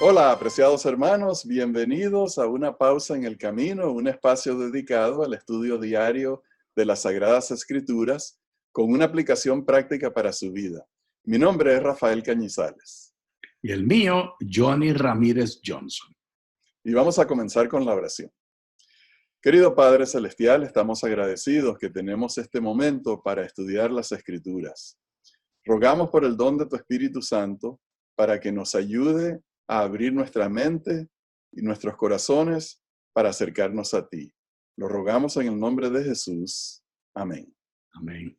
Hola, apreciados hermanos, bienvenidos a Una Pausa en el Camino, un espacio dedicado al estudio diario de las Sagradas Escrituras con una aplicación práctica para su vida. Mi nombre es Rafael Cañizales. Y el mío, Johnny Ramírez Johnson. Y vamos a comenzar con la oración. Querido Padre Celestial, estamos agradecidos que tenemos este momento para estudiar las Escrituras. Rogamos por el don de tu Espíritu Santo para que nos ayude a abrir nuestra mente y nuestros corazones para acercarnos a ti. Lo rogamos en el nombre de Jesús. Amén. Amén.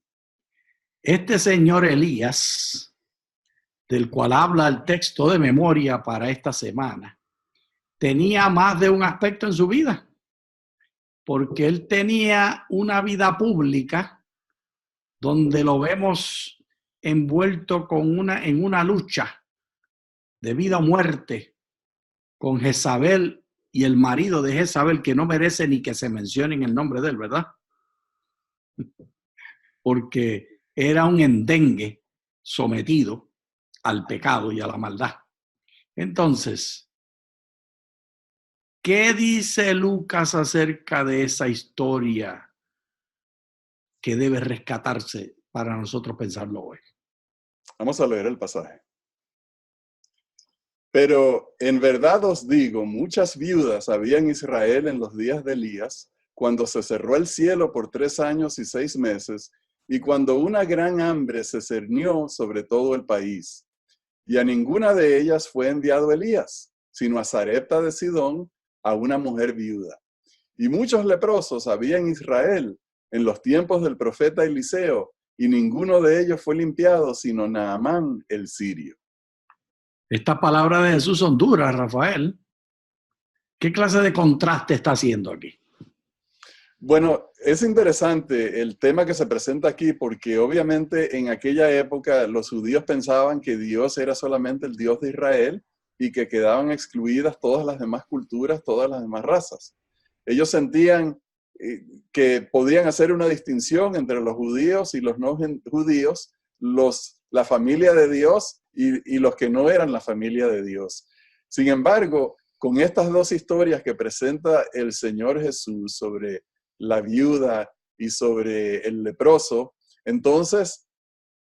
Este señor Elías, del cual habla el texto de memoria para esta semana, tenía más de un aspecto en su vida, porque él tenía una vida pública donde lo vemos envuelto en una lucha de vida o muerte con Jezabel y el marido de Jezabel, que no merece ni que se mencione en el nombre de él, ¿verdad? Porque era un endengue sometido al pecado y a la maldad. Entonces, ¿qué dice Lucas acerca de esa historia que debe rescatarse para nosotros pensarlo hoy? Vamos a leer el pasaje. Pero en verdad os digo, muchas viudas había en Israel en los días de Elías, cuando se cerró el cielo por 3 años y 6 meses, y cuando una gran hambre se cernió sobre todo el país. Y a ninguna de ellas fue enviado Elías, sino a Sarepta de Sidón, a una mujer viuda. Y muchos leprosos había en Israel en los tiempos del profeta Eliseo, y ninguno de ellos fue limpiado, sino Naamán el sirio. Estas palabras de Jesús son duras, Rafael. ¿Qué clase de contraste está haciendo aquí? Bueno, es interesante el tema que se presenta aquí porque obviamente en aquella época los judíos pensaban que Dios era solamente el Dios de Israel y que quedaban excluidas todas las demás culturas, todas las demás razas. Ellos sentían que podían hacer una distinción entre los judíos y los no judíos, la familia de Dios y los que no eran la familia de Dios. Sin embargo, con estas dos historias que presenta el Señor Jesús sobre la viuda y sobre el leproso, entonces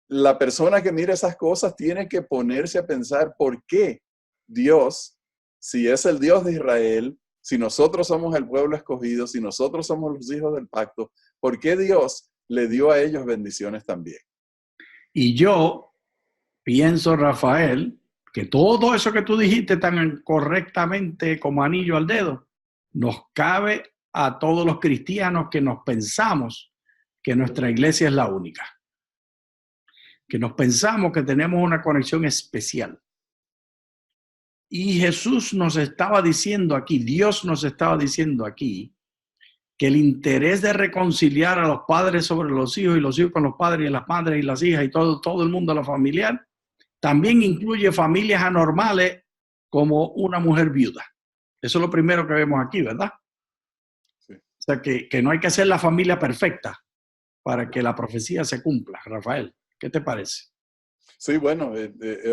la persona que mira esas cosas tiene que ponerse a pensar por qué Dios, si es el Dios de Israel, si nosotros somos el pueblo escogido, si nosotros somos los hijos del pacto, ¿por qué Dios le dio a ellos bendiciones también? Y yo pienso, Rafael, que todo eso que tú dijiste tan correctamente como anillo al dedo, nos cabe a todos los cristianos que nos pensamos que nuestra iglesia es la única, que nos pensamos que tenemos una conexión especial. Y Jesús nos estaba diciendo aquí, Dios nos estaba diciendo aquí, que el interés de reconciliar a los padres sobre los hijos y los hijos con los padres y las madres y las hijas y todo el mundo, la familiar, también incluye familias anormales como una mujer viuda. Eso es lo primero que vemos aquí, ¿verdad? Sí. O sea, que no hay que hacer la familia perfecta para que la profecía se cumpla. Rafael, ¿qué te parece? Sí, bueno,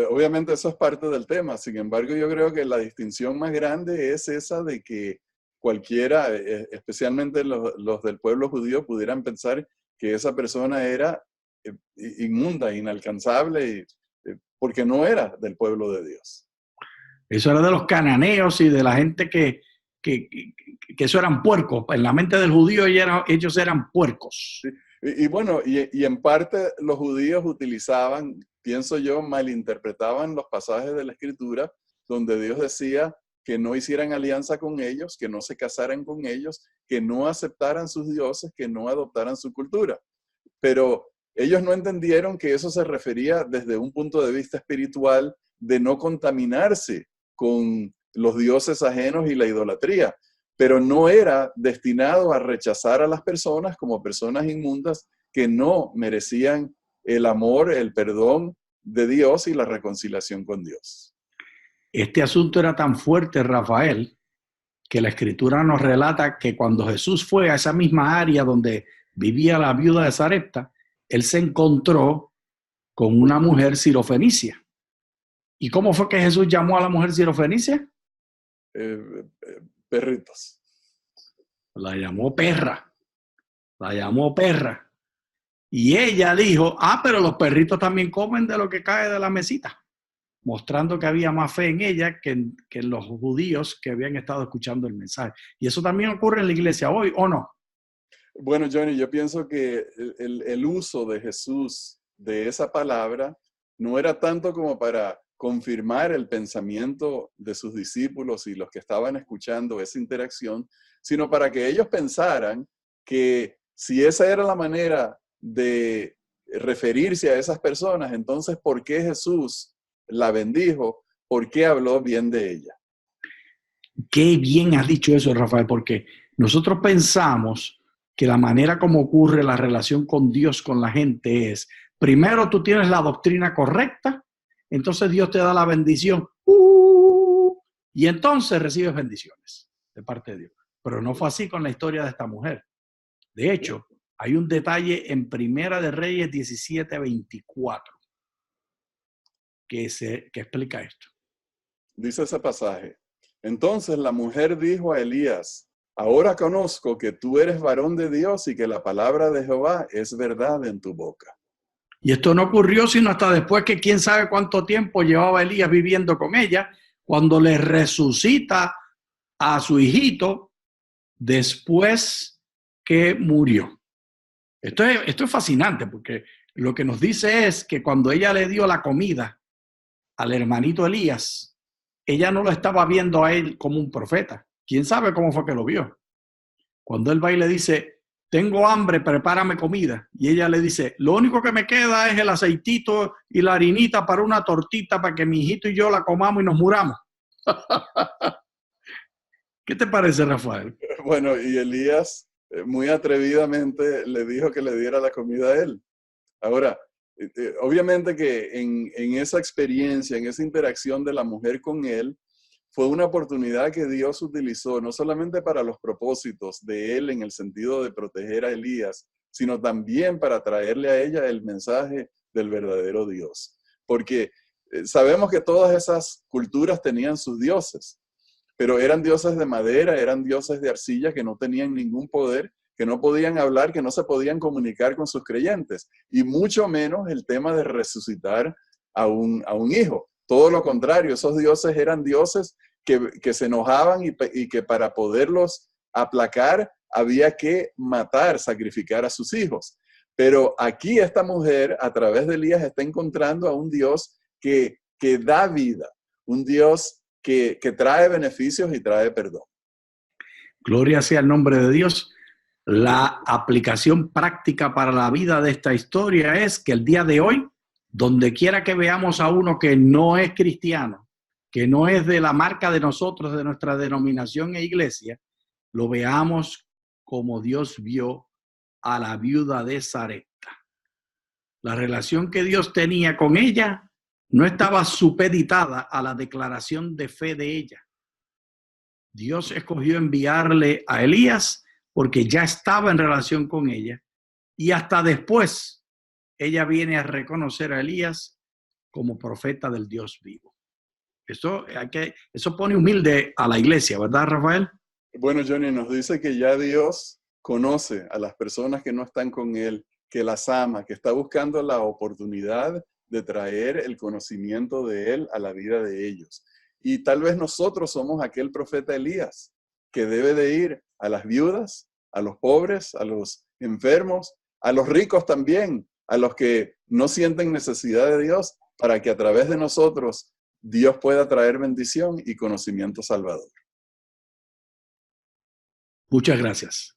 obviamente eso es parte del tema. Sin embargo, yo creo que la distinción más grande es esa de que cualquiera, especialmente los del pueblo judío, pudieran pensar que esa persona era inmunda, inalcanzable, porque no era del pueblo de Dios. Eso era de los cananeos y de la gente que eso eran puercos. En la mente del judío ellos eran puercos. Sí. Y bueno, y en parte los judíos utilizaban, pienso yo, malinterpretaban los pasajes de la Escritura donde Dios decía que no hicieran alianza con ellos, que no se casaran con ellos, que no aceptaran sus dioses, que no adoptaran su cultura. Pero ellos no entendieron que eso se refería desde un punto de vista espiritual de no contaminarse con los dioses ajenos y la idolatría. pero no era destinado a rechazar a las personas como personas inmundas que no merecían el amor, el perdón de Dios y la reconciliación con Dios. Este asunto era tan fuerte, Rafael, que la Escritura nos relata que cuando Jesús fue a esa misma área donde vivía la viuda de Sarepta, él se encontró con una mujer sirofenicia. ¿Y cómo fue que Jesús llamó a la mujer sirofenicia? Perritos. La llamó perra. La llamó perra. Y ella dijo, pero los perritos también comen de lo que cae de la mesita, mostrando que había más fe en ella que en los judíos que habían estado escuchando el mensaje. Y eso también ocurre en la iglesia hoy, ¿o no? Bueno, Johnny, yo pienso que el uso de Jesús de esa palabra no era tanto como para confirmar el pensamiento de sus discípulos y los que estaban escuchando esa interacción, sino para que ellos pensaran que si esa era la manera de referirse a esas personas, entonces ¿por qué Jesús la bendijo? ¿Por qué habló bien de ella? Qué bien has dicho eso, Rafael, porque nosotros pensamos que la manera como ocurre la relación con Dios, con la gente, es, primero tú tienes la doctrina correcta, entonces Dios te da la bendición, y entonces recibes bendiciones de parte de Dios. Pero no fue así con la historia de esta mujer. De hecho, hay un detalle en Primera de Reyes 17:24 que explica esto. Dice ese pasaje: entonces la mujer dijo a Elías, ahora conozco que tú eres varón de Dios y que la palabra de Jehová es verdad en tu boca. Y esto no ocurrió sino hasta después que quién sabe cuánto tiempo llevaba Elías viviendo con ella, cuando le resucita a su hijito después que murió. Esto es fascinante porque lo que nos dice es que cuando ella le dio la comida al hermanito Elías, ella no lo estaba viendo a él como un profeta. ¿Quién sabe cómo fue que lo vio? Cuando él va y le dice, tengo hambre, prepárame comida. Y ella le dice, lo único que me queda es el aceitito y la harinita para una tortita para que mi hijito y yo la comamos y nos muramos. ¿Qué te parece, Rafael? Bueno, y Elías muy atrevidamente le dijo que le diera la comida a él. Ahora, obviamente que en esa experiencia, en esa interacción de la mujer con él, fue una oportunidad que Dios utilizó no solamente para los propósitos de él en el sentido de proteger a Elías, sino también para traerle a ella el mensaje del verdadero Dios. Porque sabemos que todas esas culturas tenían sus dioses, pero eran dioses de madera, eran dioses de arcilla que no tenían ningún poder, que no podían hablar, que no se podían comunicar con sus creyentes, y mucho menos el tema de resucitar a un hijo. Todo lo contrario, esos dioses eran dioses que se enojaban y que para poderlos aplacar había que matar, sacrificar a sus hijos. Pero aquí esta mujer, a través de Elías, está encontrando a un Dios que da vida, un Dios que trae beneficios y trae perdón. Gloria sea el nombre de Dios. La aplicación práctica para la vida de esta historia es que el día de hoy, donde quiera que veamos a uno que no es cristiano, que no es de la marca de nosotros, de nuestra denominación e iglesia, lo veamos como Dios vio a la viuda de Sarepta. La relación que Dios tenía con ella no estaba supeditada a la declaración de fe de ella. Dios escogió enviarle a Elías porque ya estaba en relación con ella, y hasta después ella viene a reconocer a Elías como profeta del Dios vivo. Eso pone humilde a la iglesia, ¿verdad, Rafael? Bueno, Johnny, nos dice que ya Dios conoce a las personas que no están con Él, que las ama, que está buscando la oportunidad de traer el conocimiento de Él a la vida de ellos. Y tal vez nosotros somos aquel profeta Elías que debe de ir a las viudas, a los pobres, a los enfermos, a los ricos también, a los que no sienten necesidad de Dios, para que a través de nosotros Dios pueda traer bendición y conocimiento salvador. Muchas gracias.